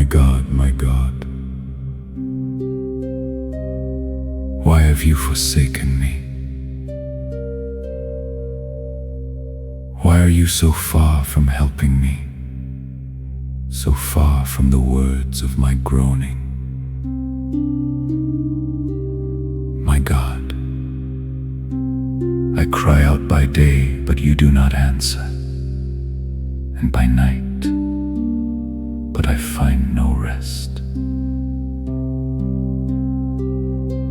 my God, why have you forsaken me? Why are you so far from helping me, so far from the words of my groaning? My God, I cry out by day, but you do not answer, and by night, but I find no rest.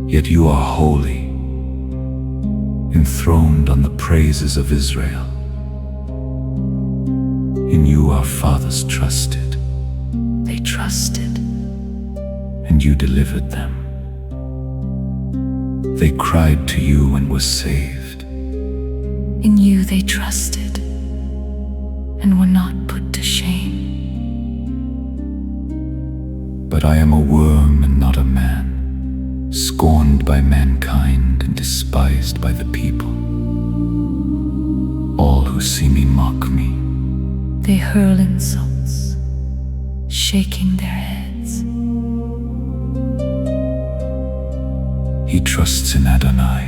Yet you are holy, enthroned on the praises of Israel. In you our fathers trusted. They trusted, And you delivered them. They cried to you and were saved. in you they trusted, and were not put to shame. But I am a worm and not a man, scorned by mankind and despised by the people. All who see me mock me. They hurl insults, shaking their heads. He trusts in Adonai.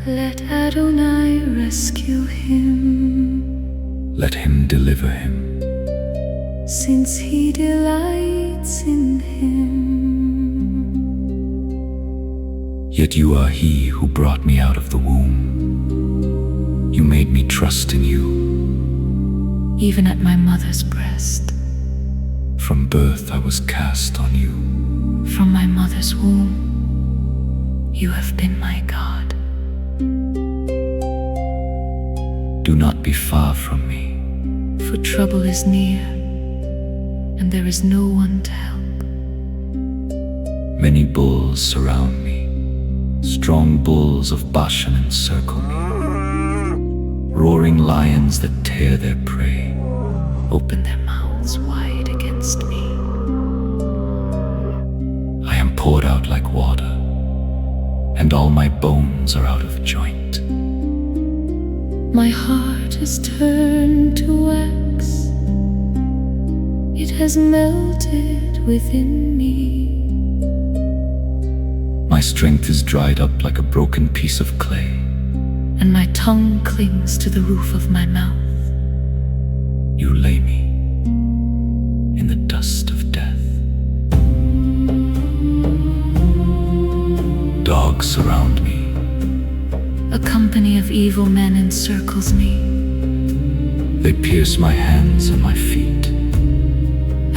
Let Adonai rescue him, Let him deliver him. since he delights in him. Yet you are he who brought me out of the womb. You made me trust in you. Even at my mother's breast, From birth I was cast on you. from my mother's womb, you have been my God. Do not be far from me. For trouble is near, and there is no one to help. Many bulls surround me. Strong bulls of Bashan encircle me. Roaring lions that tear their prey. Open their mouths wide against me. I am poured out like water, and all my bones are out of joint. My heart has turned to wax. It has melted within me. My strength is dried up like a broken piece of clay. And my tongue clings to the roof of my mouth. You lay me in the dust of death. Dogs surround me. A company of evil men encircles me. They pierce my hands and my feet.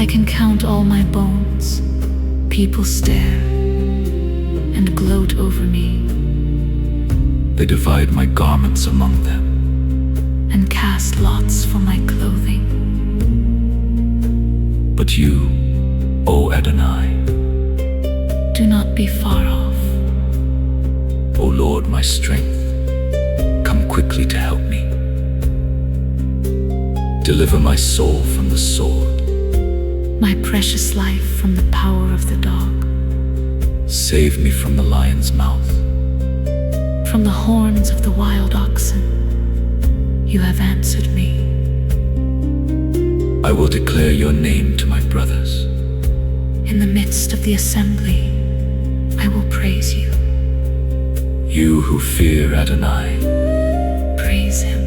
I can count all my bones. People stare and gloat over me, They divide my garments among them. and cast lots for my clothing. But you, O Adonai, Do not be far off. O Lord, my strength, come quickly to help me. Deliver my soul from the sword. My precious life from the power of the dog. Save me from the lion's mouth. From the horns of the wild oxen, you have answered me. I will declare your name to my brothers. In the midst of the assembly, I will praise you. You who fear Adonai, Praise him,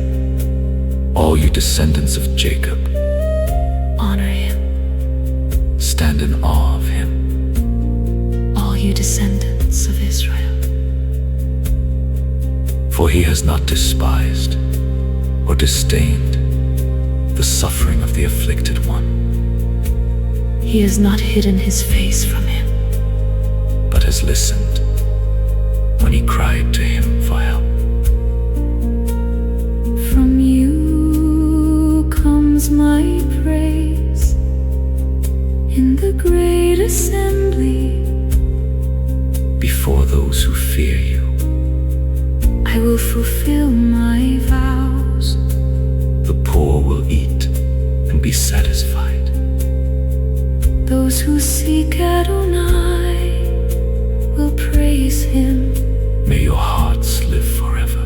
all you descendants of Jacob, honor him, stand in awe of him. all you descendants of Israel. For he has not despised or disdained the suffering of the afflicted one, He has not hidden his face from him, but has listened when he cried to him for help. From you comes my praise in the great assembly. Before those who fear you, I will fulfill my vows. the poor will eat and be satisfied. Those who seek Adonai will praise him. May your hearts live forever.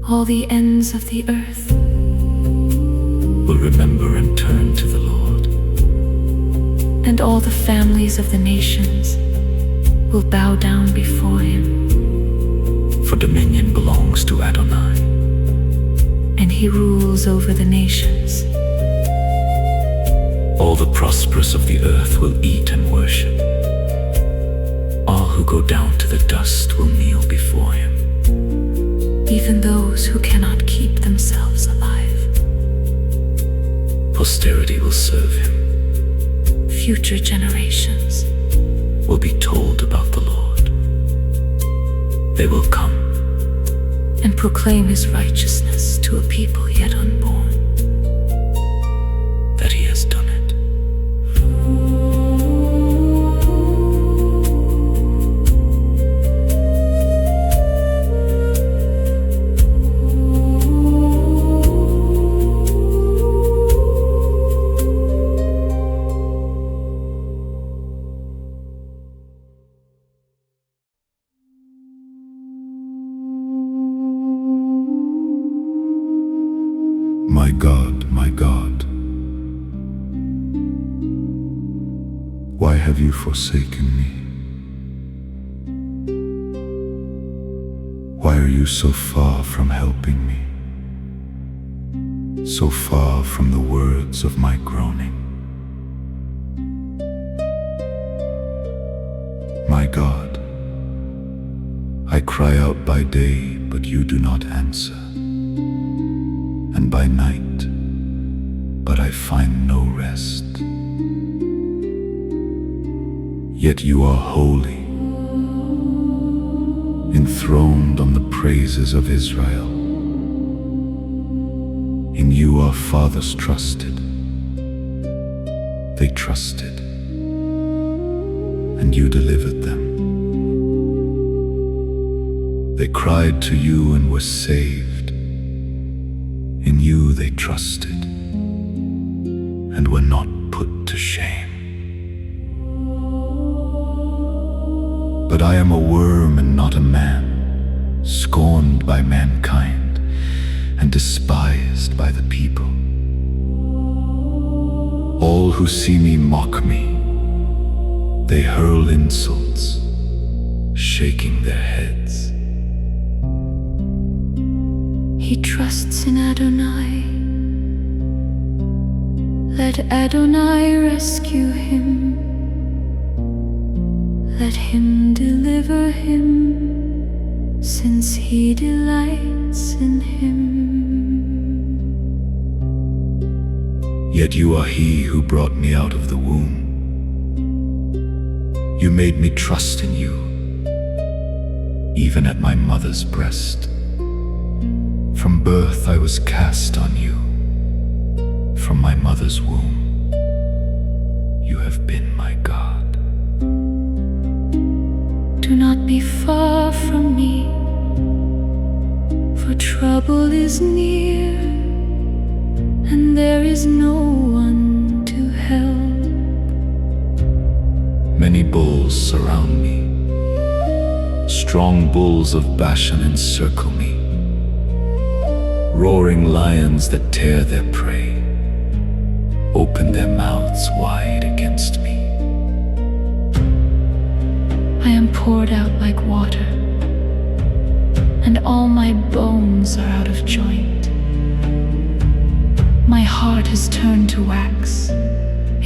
All the ends of the earth Will remember and turn to the Lord. and all the families of the nations will bow down before him. For dominion belongs to Adonai, And he rules over the nations. all the prosperous of the earth will eat and worship. All who go down to the dust will kneel before him. Even those who cannot keep themselves alive. Posterity will serve him, Future generations will be told about the Lord. They will come and proclaim his righteousness to a people yet unborn. that he has done it. My God, why have you forsaken me? Why are you so far from helping me? So far from the words of my groaning? My God, I cry out by day, but you do not answer, and by night, but I find no rest. Yet you are holy, enthroned on the praises of Israel. In you our fathers trusted. They trusted, and you delivered them. They cried to you and were saved. In you they trusted and were not put to shame. But I am a worm and not a man, scorned by mankind and despised by the people. All who see me mock me. They hurl insults, shaking their heads. He trusts in Adonai. Let Adonai rescue him. Let him deliver him, since he delights in him. Yet you are he who brought me out of the womb. You made me trust in you, even at my mother's breast. From birth I was cast on you. From my mother's womb, you have been my God. Do not be far from me, for trouble is near, and there is no one to help. Many bulls surround me. Strong bulls of Bashan encircle me. Roaring lions that tear their prey open their mouths wide against me. I am poured out like water, and all my bones are out of joint. My heart has turned to wax.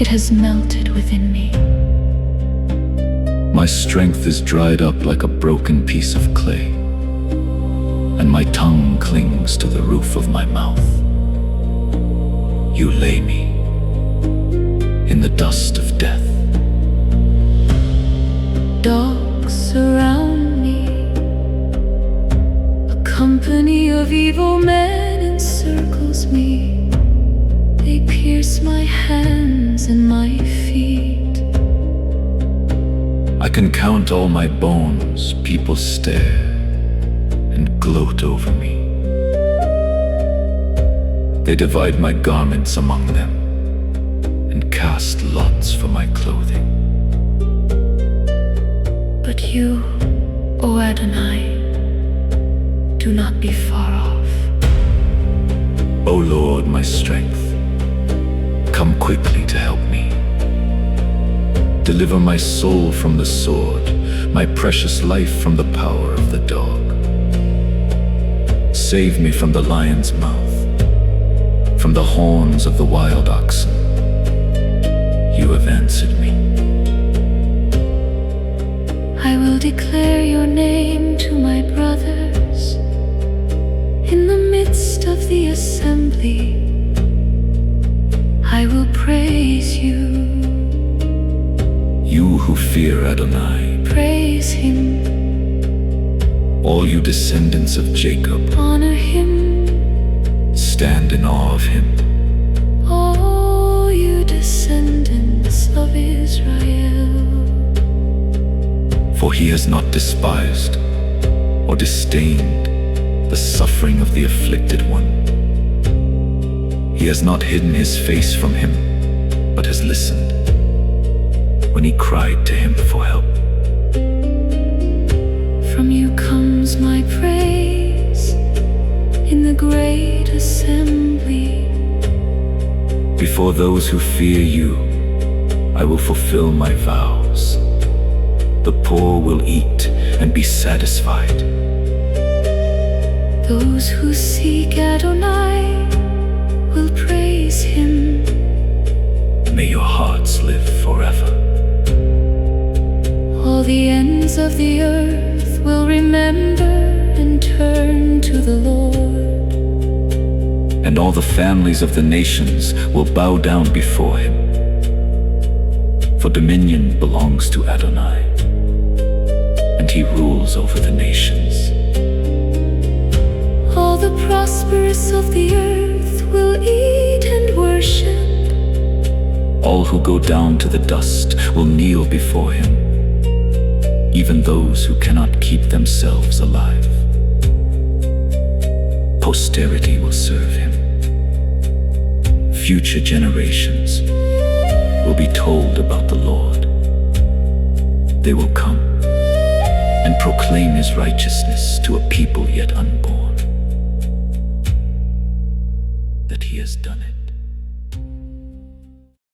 It has melted within me. My strength is dried up like a broken piece of clay, and my tongue clings to the roof of my mouth. You lay me in the dust of death. Dogs surround me. A company of evil men encircles me. They pierce my hands and my feet. I can count all my bones. People stare and gloat over me. They divide my garments among them and cast lots for my clothing. But you, O Adonai, do not be far off. O Lord, my strength, come quickly to help me. Deliver my soul from the sword, my precious life from the power of the dog. Save me from the lion's mouth, from the horns of the wild oxen. You have answered me. I will declare your name to my brothers in the midst of the assembly. I will praise you. You who fear Adonai, Praise him, all you descendants of Jacob, honor him, stand in awe of him. all you descendants of Israel. For he has not despised or disdained the suffering of the afflicted one. He has not hidden his face from him, but has listened when he cried to him for help. From you comes my praise in the great assembly. Before those who fear you, I will fulfill my vows. The poor will eat and be satisfied. Those who seek Adonai will praise him. May your hearts live forever. All the ends of the earth will remember and turn to the Lord. And all the families of the nations will bow down before him. For dominion belongs to Adonai, and he rules over the nations. All the prosperous of the earth will eat and worship. All who go down to the dust will kneel before him, even those who cannot keep themselves alive. Posterity will serve him. Future generations will be told about the Lord. They will come and proclaim his righteousness to a people yet unborn, that he has done it.